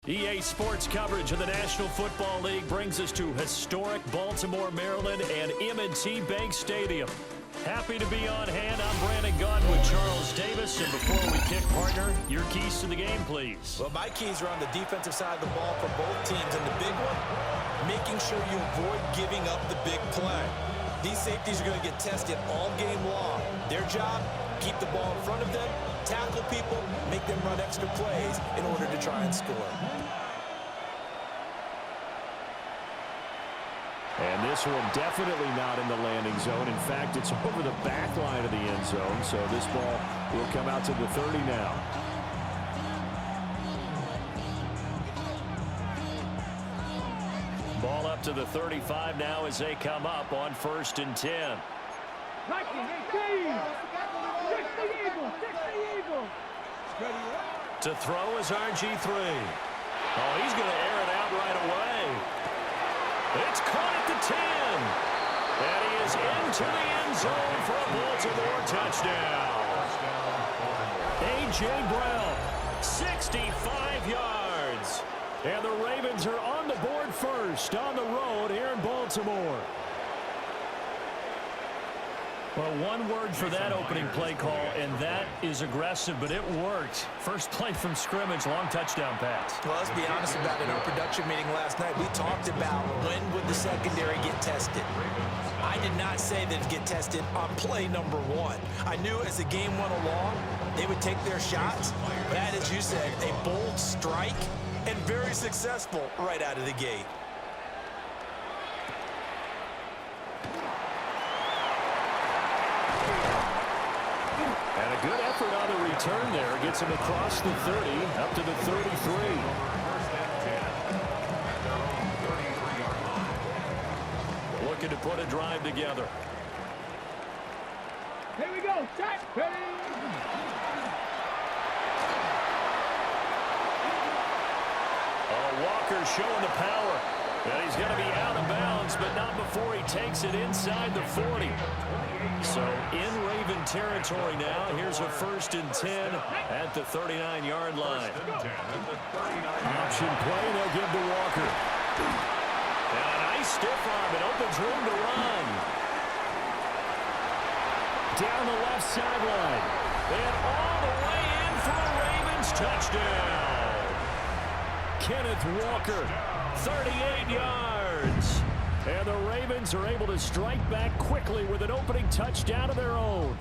EA Sports coverage of the National Football League brings us to historic Baltimore, Maryland and M&T Bank Stadium. Happy to be on hand. I'm Brandon Gunn with Charles Davis. And before we kick, partner, your keys to the game, please. Well, my keys are on the defensive side of the ball for both teams. And the big one, making sure you avoid giving up the big play. These safeties are going to get tested all game long. Their job, keep the ball in front of them, tackle people, make them run extra plays in order to try and score. And this one definitely not in the landing zone. In fact, it's over the back line of the end zone. So this ball will come out to the 30 now. Ball up to the 35 now as they come up on 1st and 10. To throw is RG3. Oh, he's going to air it out right away. It's caught at the 10. And he is into the end zone for a Baltimore touchdown. A.J. Brown, 65 yards. And the Ravens are on the board first on the road here in Baltimore. Well, one word for that opening play call, and that is aggressive, but it worked. First play from scrimmage, long touchdown pass. Well, let's be honest about it. In our production meeting last night, we talked about when would the secondary get tested. I did not say that it'd get tested on play number 1. I knew as the game went along, they would take their shots. But that, as you said, a bold strike and very successful right out of the gate. Good effort on the return there. Gets him across the 30, up to the 33. Looking to put a drive together. Here we go. Check. Ready. Walker showing the power. And he's going to be out of bounds, but not before he takes it inside the 40. So in Raven territory now. Here's a 1st and 10 at the 39-yard line. Option play, they'll give to Walker. And a nice stiff arm. It opens room to run. Down the left sideline. And all the way in for a Ravens touchdown. Kenneth Walker, 38 yards. And the Ravens are able to strike back quickly with an opening touchdown of their own.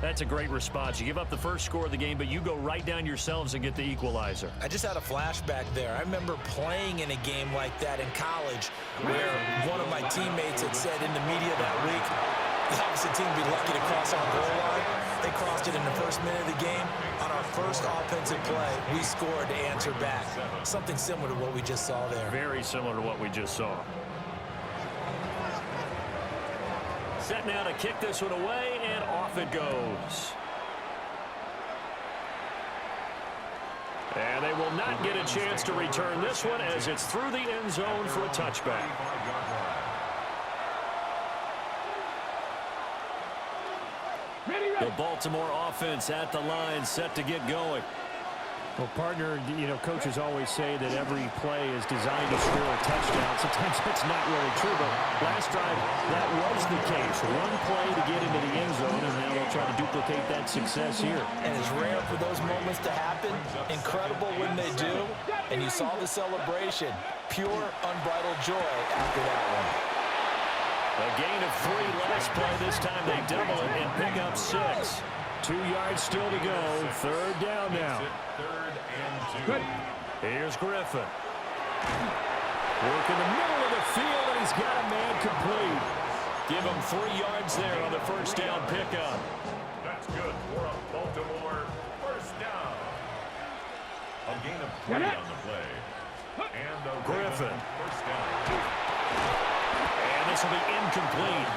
That's a great response. You give up the first score of the game, but you go right down yourselves and get the equalizer. I just had a flashback there. I remember playing in a game like that in college where one of my teammates had said in the media that week, the opposite team would be lucky to cross our goal line. They crossed it in the first minute of the game. On our first offensive play, we scored to answer back. Something similar to what we just saw there. Very similar to what we just saw. Set now to kick this one away, and off it goes. And they will not get a chance to return this one as it's through the end zone for a touchback. The Baltimore offense at the line, set to get going. Well, partner, you know, coaches always say that every play is designed to score a touchdown. Sometimes that's not really true, but last drive, that was the case. One play to get into the end zone, and now they'll try to duplicate that success here. And it's rare for those moments to happen. Incredible when they do. And you saw the celebration. Pure, unbridled joy after that one. A gain of 3 last play. This time they double it and pick up 6. 2 yards still to go. 3rd down now. Good. Here's Griffin. Work in the middle of the field, and he's got a man complete. Give him 3 yards there on the 1st down pickup. That's good for a Baltimore 1st down. A gain of 3 on the play. And the Griffin. 1st down. And this will be incomplete.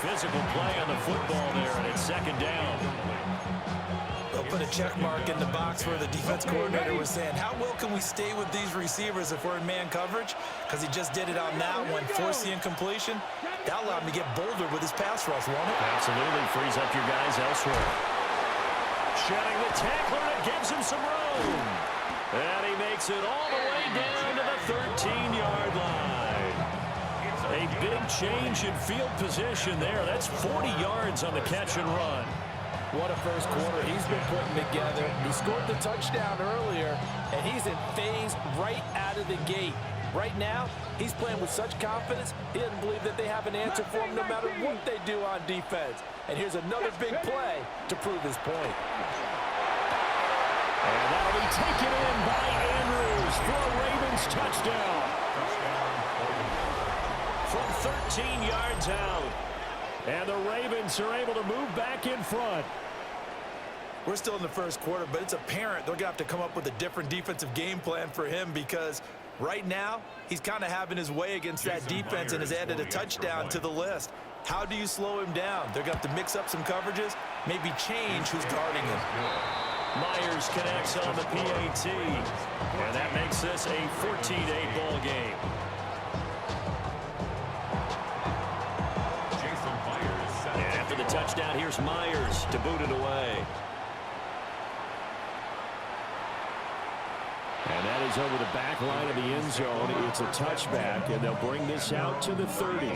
Physical play on the football there, and it's 2nd down. They'll put a check mark in the box where the defense coordinator was saying, how well can we stay with these receivers if we're in man coverage? Because he just did it on that one, forced the incompletion. That allowed him to get bolder with his pass rush, won't it? Absolutely. Frees up your guys elsewhere. Shedding the tackler, and gives him some room. And he makes Takes it all the way down to the 13-yard line. A big change in field position there. That's 40 yards on the catch and run. What a first quarter he's been putting together. He scored the touchdown earlier, and he's in phase right out of the gate. Right now, he's playing with such confidence, he doesn't believe that they have an answer for him no matter what they do on defense. And here's another big play to prove his point. And that'll be taken in by Andrews for a Ravens touchdown. From 13 yards out. And the Ravens are able to move back in front. We're still in the first quarter, but it's apparent they're going to have to come up with a different defensive game plan for him because right now he's kind of having his way against that defense and has added a touchdown to the list. How do you slow him down? They're going to have to mix up some coverages, maybe change who's guarding him. Myers connects on the PAT. And that makes this a 14-8 ball game. And after the touchdown, here's Myers to boot it away. And that is over the back line of the end zone. It's a touchback, and they'll bring this out to the 30.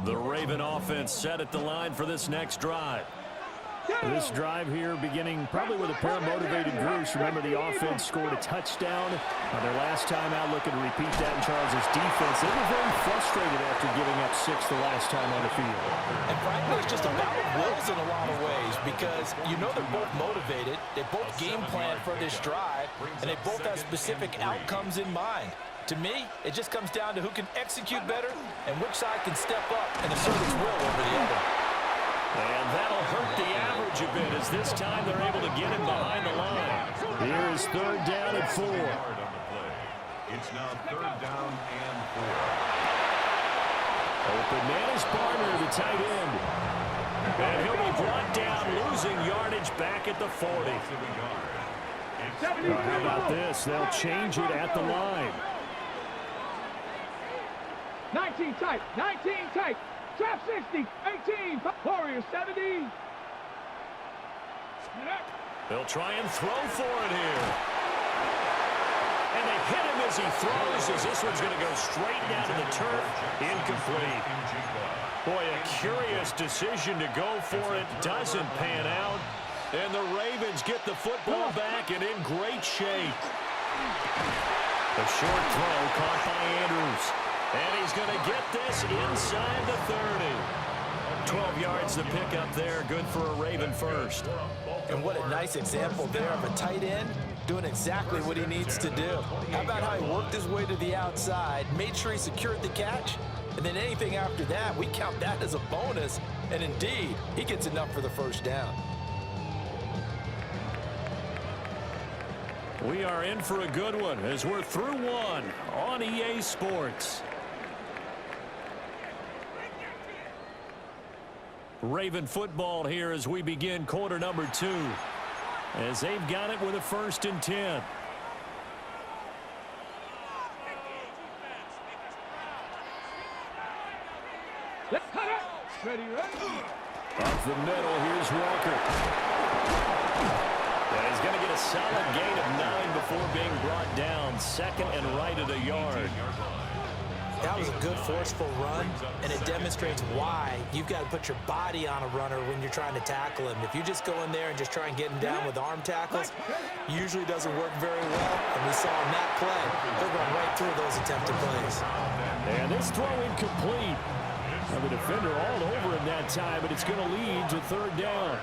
The Raven offense set at the line for this next drive. This drive here beginning probably with a pair of motivated groups. Remember, the offense scored a touchdown their last time out, looking to repeat that in Charles' defense. They were very frustrated after giving up 6 the last time on the field. And frankly, it's just a battle of wills in a lot of ways because you know they're both motivated. They both game plan for this drive, and they both have specific outcomes in mind. To me, it just comes down to who can execute better and which side can step up and assert its will over the other. And that'll hurt the average a bit as this time they're able to get him behind the line. Here is 3rd down and 4. It's now 3rd down and 4. Open man is Barner, the tight end. And he'll be brought down, losing yardage back at the 40. How about this? They'll change it at the line. 19 tight, 19 tight. Trap 60, 18, Warriors 70. They'll try and throw for it here. And they hit him as he throws, as this one's going to go straight down to the turf. Incomplete. Boy, a curious decision to go for it. Doesn't pan out. And the Ravens get the football back and in great shape. A short throw caught by Andrews. And he's going to get this inside the 30. 12 yards to pick up there. Good for a Raven first. And what a nice example there of a tight end doing exactly what he needs to do. How about how he worked his way to the outside, made sure he secured the catch, and then anything after that, we count that as a bonus. And indeed, he gets enough for the first down. We are in for a good one as we're through one on EA Sports. Raven football here as we begin quarter number 2. As they've got it with a 1st and 10. Let's cut it. Ready, ready. Off the middle, here's Walker. And he's going to get a solid gain of 9 before being brought down. 2nd and right at a yard. That was a good forceful run, and it demonstrates why you've got to put your body on a runner when you're trying to tackle him. If you just go in there and just try and get him down with arm tackles, usually doesn't work very well. And we saw in that play, he'll run right through those attempted plays. And this throw incomplete. Now the defender all over him that time, but it's going to lead to 3rd down.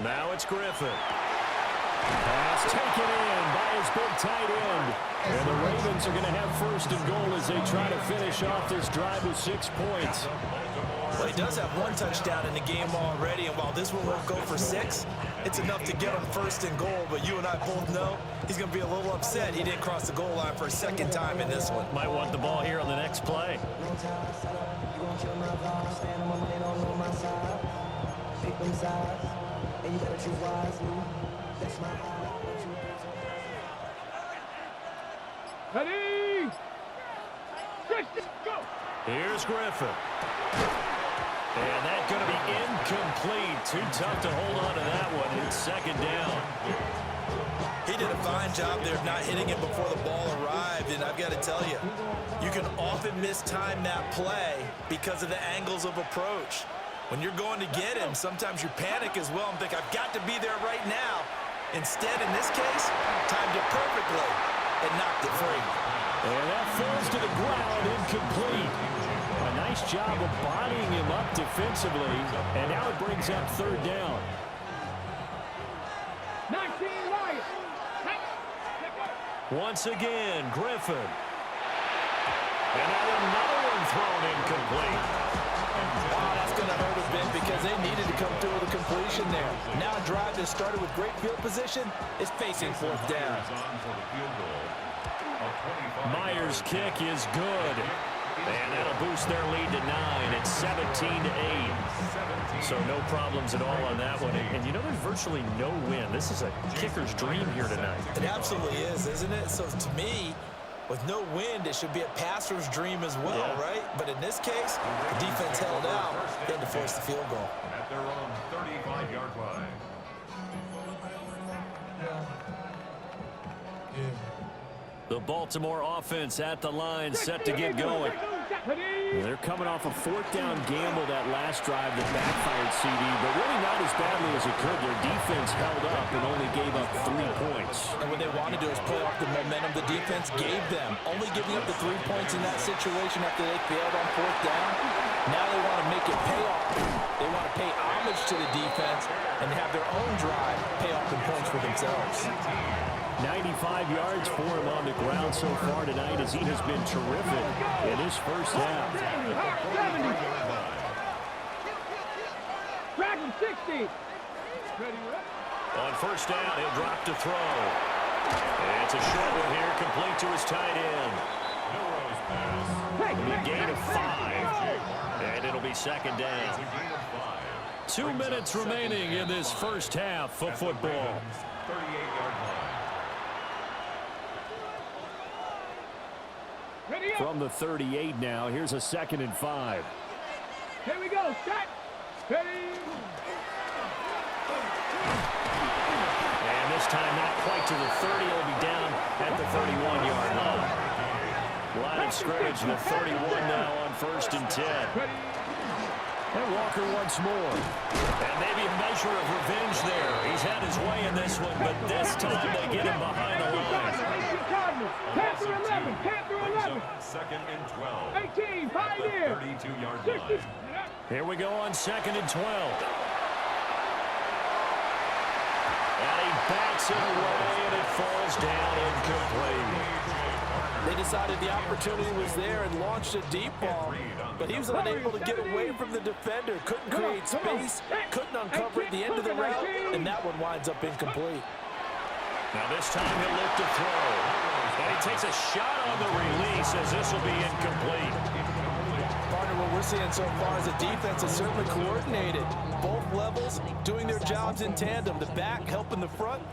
Now it's Griffin. Pass taken in by his big tight end. And the Ravens are going to have 1st and goal as they try to finish off this drive with 6 points. Well, he does have 1 touchdown in the game already, and while this one won't go for 6, it's enough to get him 1st and goal. But you and I both know he's going to be a little upset he didn't cross the goal line for a 2nd time in this one. Might want the ball here on the next play. saying? I'm money on my side. Pick them sides. And you better choose wisely. That's my high. Ready? Go! Here's Griffin. And that's going to be incomplete. Too tough to hold on to that one. It's second down. He did a fine job there of not hitting it before the ball arrived, and I've got to tell you, you can often mistime that play because of the angles of approach. When you're going to get him, sometimes you panic as well and think, I've got to be there right now. Instead, in this case, timed it perfectly and knocked it free. And that falls to the ground, incomplete. A nice job of bodying him up defensively, and now it brings up third down. 19 Lions. Once again, Griffin. And now another one thrown incomplete. Wow, that's going to hurt a bit because they needed to come through with a completion there. Now a drive that started with great field position is facing fourth down. Myers' kick is good. And that'll boost their lead to 9. It's 17-8. So no problems at all on that one. And you know, there's virtually no wind. This is a kicker's dream here tonight. It absolutely is, isn't it? So to me, with no wind, it should be a passer's dream as well, right? But in this case, the defense held out. They had to force the field goal. At their own 35-yard line. The Baltimore offense at the line, set to get going. They're coming off a fourth down gamble that last drive that backfired CD, but really not as badly as it could. Their defense held up and only gave up 3 points. And what they want to do is play off the momentum the defense gave them. Only giving up the 3 points in that situation after they failed on fourth down. Now they want to make it pay off. They want to pay homage to the defense and have their own drive pay off in points for themselves. 95 yards for him on the ground so far tonight as he has been terrific in his first half. Drag him 60. On first down, he'll drop to throw. And it's a short one here, complete to his tight end. A gain of 5. And it'll be second down. 2 minutes remaining in this first half of football. 38-yard line. From the 38 now, here's a 2nd and 5. Here we go. Set. Ready. And this time not quite to the 30. He'll be down at the 31-yard line. Line of scrimmage to the 31 now on 1st and 10. And Walker once more. And maybe a measure of revenge there. He's had his way in this one, but this time they get him behind the line. Panther 11. Panther 11. 2nd and 12. 18. Pioneer. 32-yard line. Here we go on 2nd and 12. And he bats it away, and it falls down incomplete. They decided the opportunity was there and launched a deep ball, but he was unable to get away from the defender, couldn't create space, couldn't uncover at the end of the route, and that one winds up incomplete. Now this time he'll look to throw. And he takes a shot on the release as this will be incomplete. Partner, what we're seeing so far is the defense is certainly coordinated. Both levels doing their jobs in tandem. The back helping the front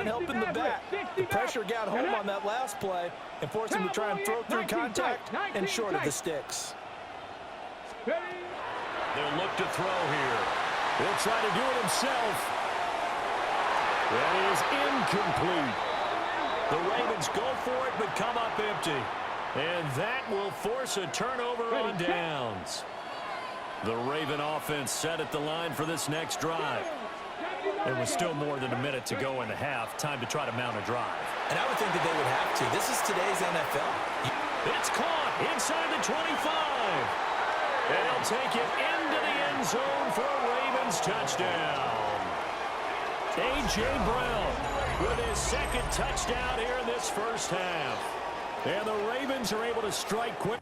helping the back. The pressure got home on that last play and forced him to try and throw through contact and short of the sticks. They'll look to throw here. He'll try to do it himself. That is incomplete. The Ravens go for it but come up empty. And that will force a turnover on downs. The Raven offense set at the line for this next drive. There was still more than a minute to go in the half. Time to try to mount a drive. And I would think that they would have to. This is today's NFL. It's caught inside the 25. And he'll take it into the end zone for a Ravens touchdown. A.J. Brown with his 2nd touchdown here in this first half. And the Ravens are able to strike quick.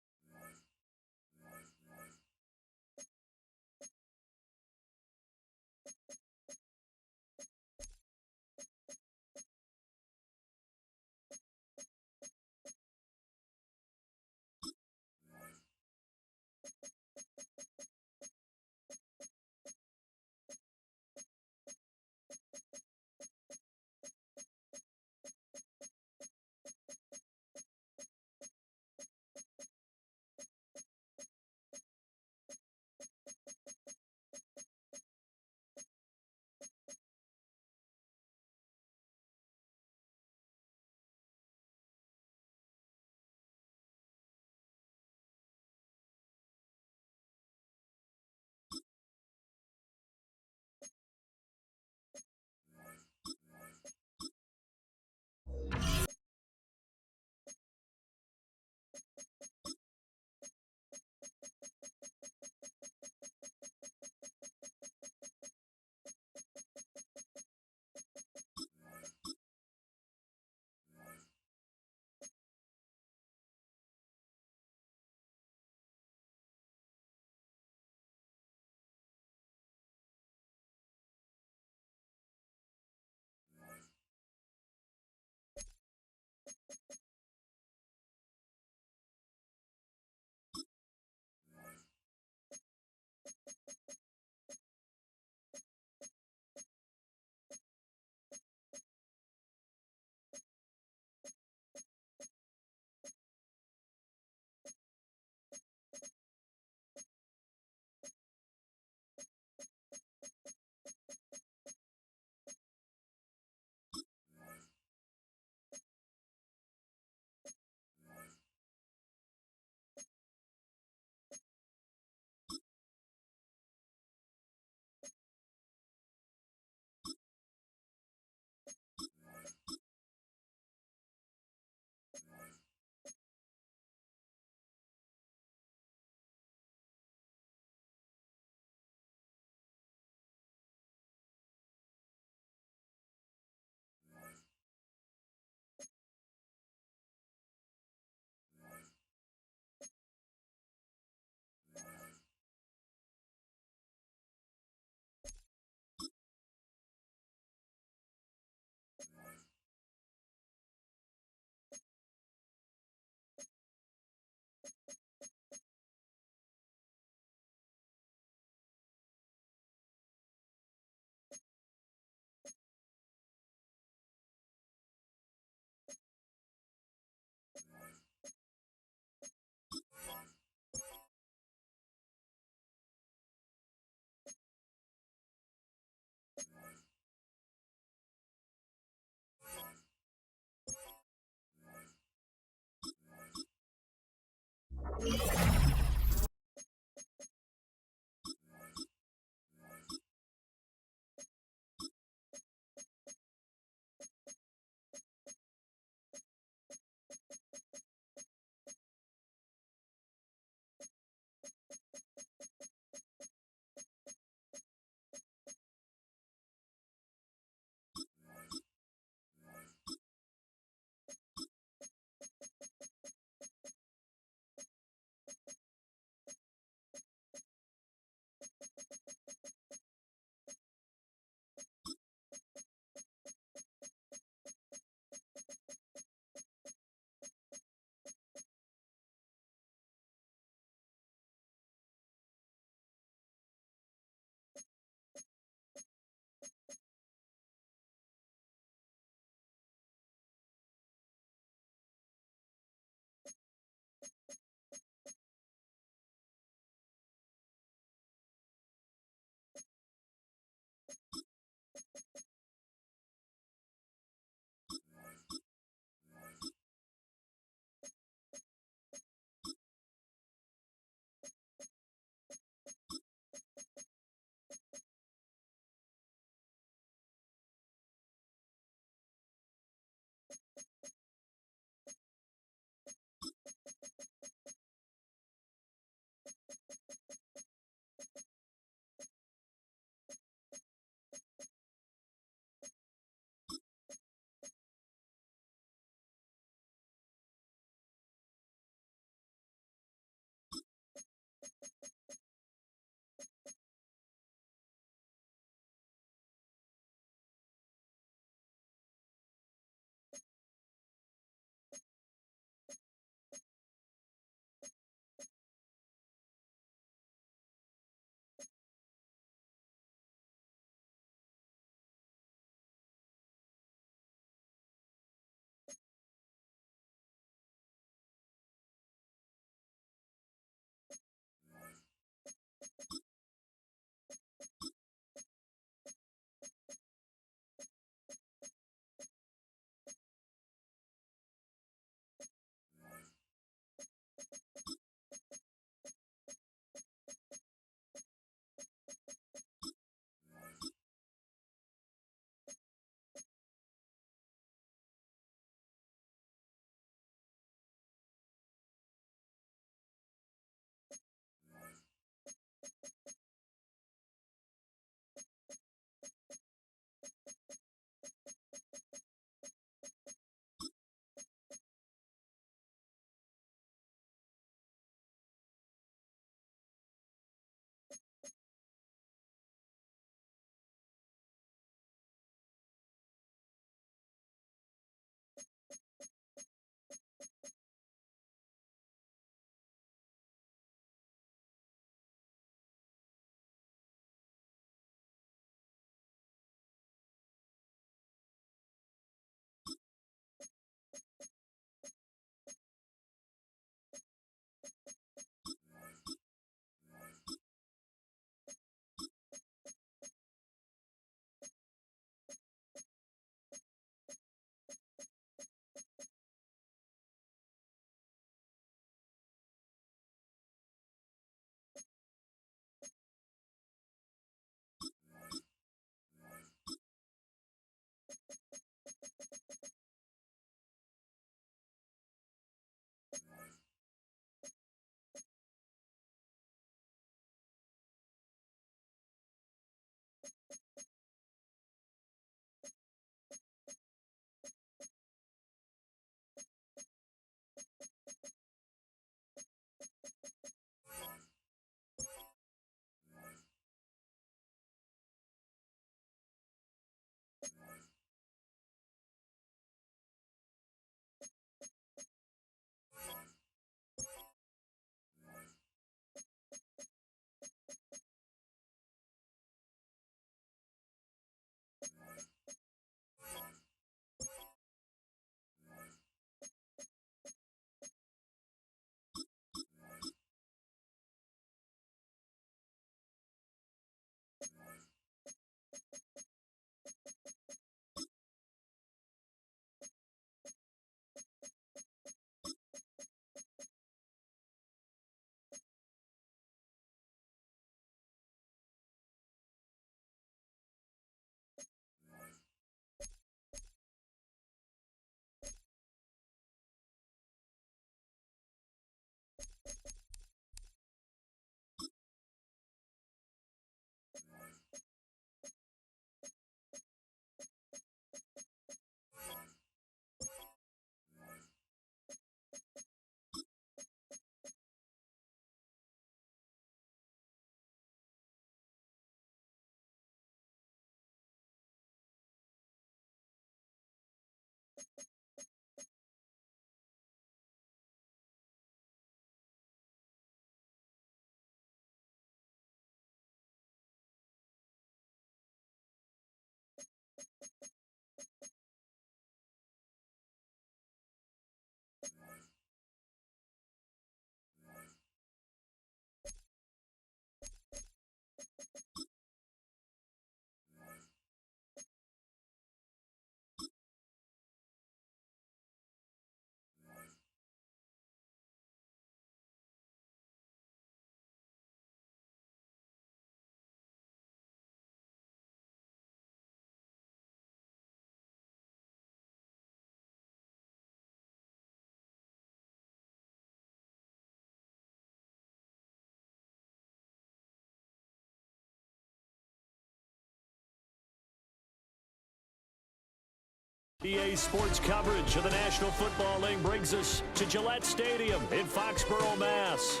EA Sports coverage of the National Football League brings us to Gillette Stadium in Foxborough, Mass.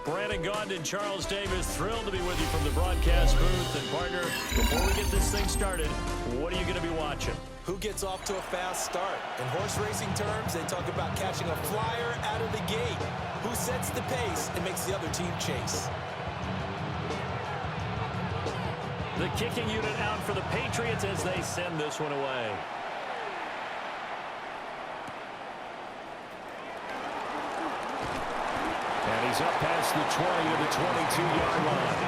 Brandon Gaudin and Charles Davis, thrilled to be with you from the broadcast booth. And partner, before we get this thing started, what are you going to be watching? Who gets off to a fast start? In horse racing terms, they talk about catching a flyer out of the gate. Who sets the pace and makes the other team chase? The kicking unit out for the Patriots as they send this one away. And he's up past the 20 to the 22-yard line.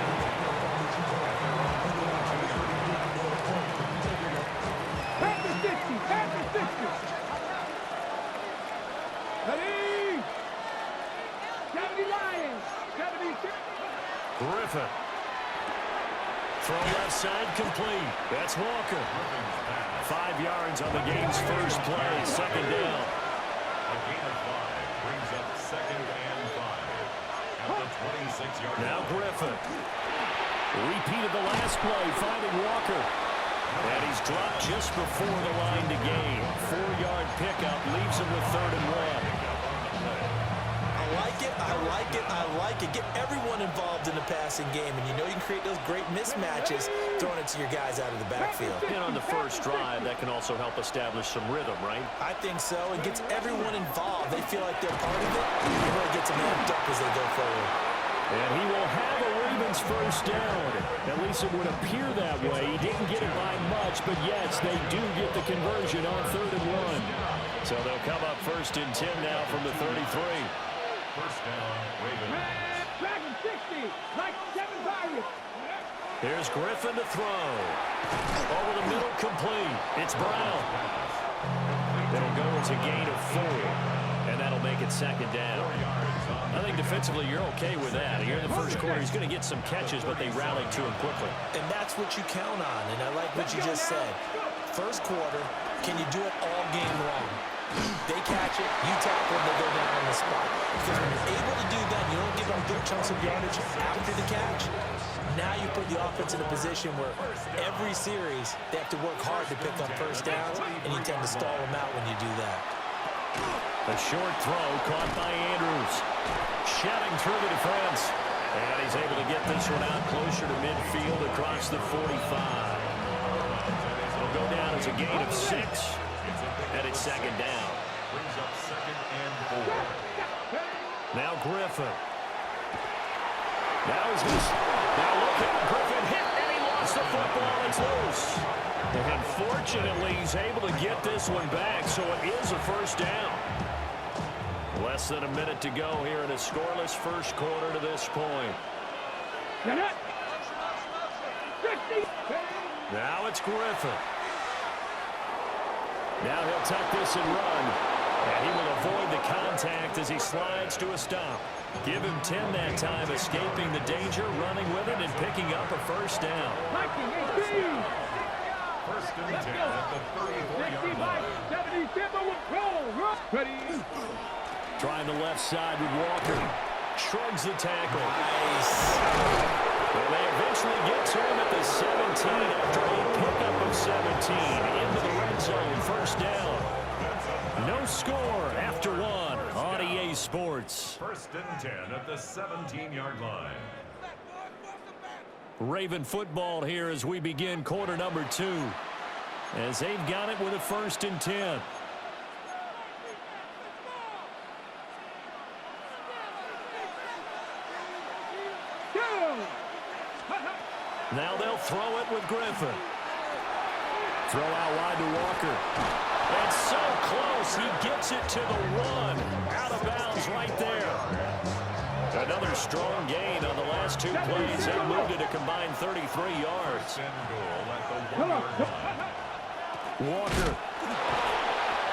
Back to 60. Back to 60. Ready? 70 Lions. 76. Griffin. Throw left side complete. That's Walker. 5 yards on the game's first play. Second down. A gain of 5 brings up 2nd and 5. At the 26-yard line. Now Griffin. Repeated the last play, finding Walker. And he's dropped just before the line to gain. 4-yard pickup leaves him with 3rd and 1. I like it. Get everyone involved in the passing game, and you know you can create those great mismatches throwing it to your guys out of the backfield. And on the first drive, that can also help establish some rhythm, right? I think so. It gets everyone involved. They feel like they're part of it. It really gets them amped up as they go forward. And he will have a Ravens first down. At least it would appear that way. He didn't get it by much, but yes, they do get the conversion on 3rd and 1. So they'll come up 1st and 10 now from the 33. First down, Ravens. Dragon 60. Like 7 Pirates. Here's Griffin to throw. Over the middle, complete. It's Brown. It'll go as a gain of 4, and that'll make it 2nd down. I think defensively you're okay with that. Here in the first quarter, he's going to get some catches, but they rallied to him quickly. And that's what you count on, and I like what you just said. First quarter, can you do it all game long? They catch it, you tackle them, they go down on the spot. Because when you're able to do that, you don't give them big chunks of yardage after the catch. Now you put the offense in a position where every series they have to work hard to pick up first downs, and you tend to stall them out when you do that. A short throw caught by Andrews. Shouting through the defense. And he's able to get this one out closer to midfield across the 45. It'll go down as a gain of 6. And it's 2nd down. Brings up 2nd and 4. Now Griffin. Now look at Griffin hit, and he lost the football. It's loose. And fortunately, he's able to get this one back, so it is a first down. Less than a minute to go here in a scoreless first quarter to this point. Now it's Griffin. Now he'll tuck this and run. And he will avoid the contact as he slides to a stop. Give him 10 that time, escaping the danger, running with it, and picking up a first down. First and 10 at the 34-yard line. Ready? Trying the left side with Walker. Shrugs the tackle. Nice. Well, they eventually get to him at the 17 after a pickup of 17 into the red zone. First down. No score after 1 on EA Sports. First and 10 at the 17-yard line. Raven football here as we begin quarter number 2. As they've got it with a 1st and 10. Now they'll throw it with Griffin. Throw out wide to Walker. And so close, he gets it to the 1. Out of bounds right there. Another strong gain on the last 2 plays. They moved it a combined 33 yards. Walker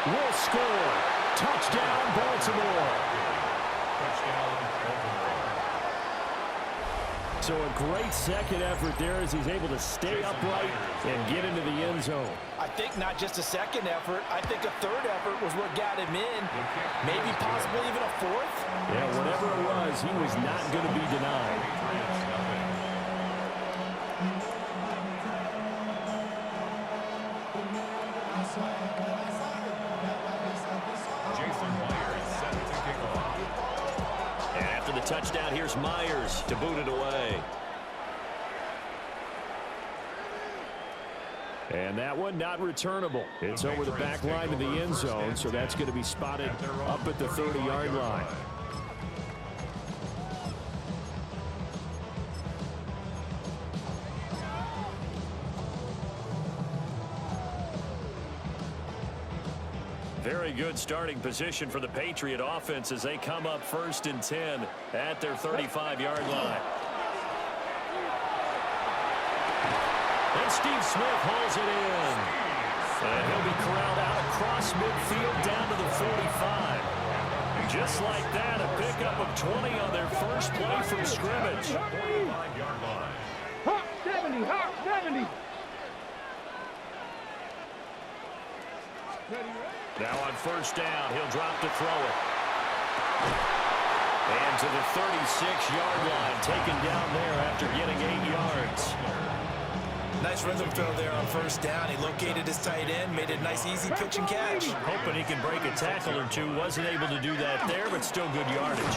will score. Touchdown, Baltimore. So a great second effort there as he's able to stay upright and get into the end zone. I think not just a second effort. I think a third effort was what got him in. Maybe possibly even a fourth. Yeah, whatever it was, he was not going to be denied. the touchdown. Here's Myers to boot it away. And that one not returnable. It's over the back line to the end zone, so that's going to be spotted up at the 30-yard line. Very good starting position for the Patriot offense as they come up 1st and 10 at their 35-yard line. And Steve Smith hauls it in. And he'll be corralled out across midfield down to the 45. Just like that, a pickup of 20 on their first play from scrimmage. Hawk 70, Hawk 70. Now on 1st down, he'll drop to throw it. And to the 36-yard line, taken down there after getting 8 yards. Nice rhythm throw there on 1st down. He located his tight end, made it a nice, easy pitch and catch. Hoping he can break a tackle or two. Wasn't able to do that there, but still good yardage.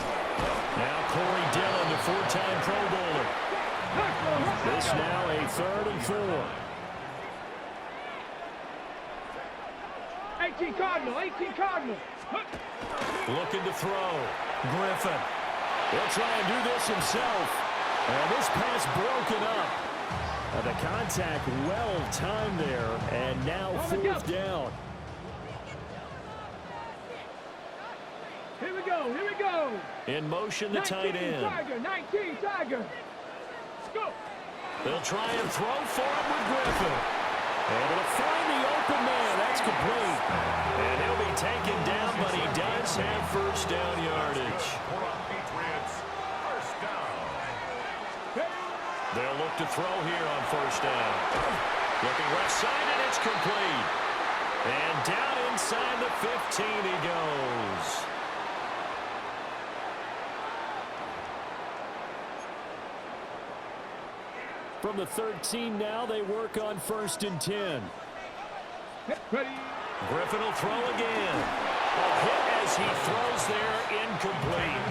Now Corey Dillon, the 4-time Pro Bowler. This now a 3rd and 4. 18 Cardinal, 18 Cardinal. Looking to throw. Griffin. He'll try and do this himself. And this pass broken up. The contact well timed there. And now 4th down. Here we go, here we go. In motion, the tight end. Tiger, 19 Tiger. Go. They'll try and throw for him with Griffin. Able to find the open man. That's complete. And he'll be taken down, but he does have 1st down yardage. They'll look to throw here on 1st down. Looking left side, and it's complete. And down inside the 15 he goes. From the 13 now, they work on 1st and 10. Ready. Griffin will throw again. A hit as he throws there, incomplete.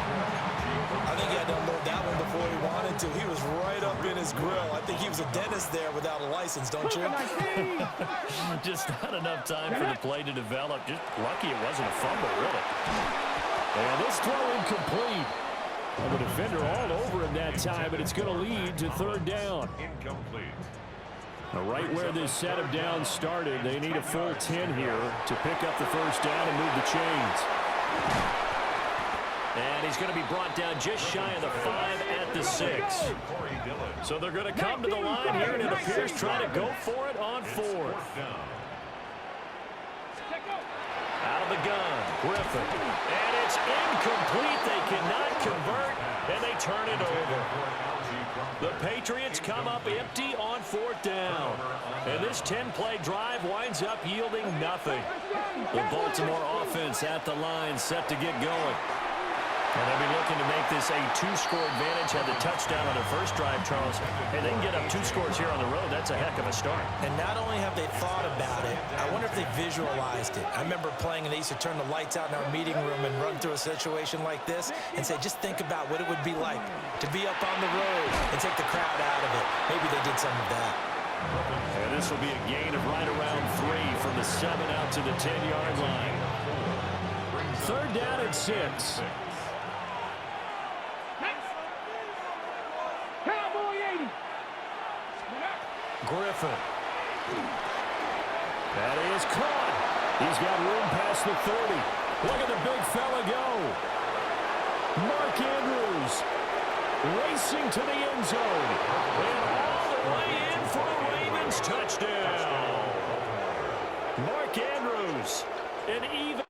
I think he had to unload that one before he wanted to. He was right up in his grill. I think he was a dentist there without a license, don't you? Just not enough time for the play to develop. Just lucky it wasn't a fumble, really. And this throw incomplete. And the defender all over him that time, but it's going to lead to 3rd down. Incomplete. Right where this set of downs started, they need a full 10 here to pick up the 1st down and move the chains. And he's going to be brought down just shy of the 5 at the 6. So they're going to come to the line here, and it appears trying to go for it on 4th. Out of the gun, Griffin. And it's incomplete. They cannot convert, and they turn it over. The Patriots come up empty on 4th down. And this 10-play drive winds up yielding nothing. The Baltimore offense at the line, set to get going. And they'll be looking to make this a 2-score advantage. Had the touchdown on their first drive, Charles. And they can get up 2 scores here on the road. That's a heck of a start. And not only have they thought about it, I wonder if they visualized it. I remember playing, and they used to turn the lights out in our meeting room and run through a situation like this and say, just think about what it would be like to be up on the road and take the crowd out of it. Maybe they did some of that. And this will be a gain of right around 3 from the 7 out to the 10-yard line. 3rd down and 6. Griffin. That is caught. He's got room past the 30. Look at the big fella go. Mark Andrews racing to the end zone. And all the way in for a Ravens touchdown. Mark Andrews, an even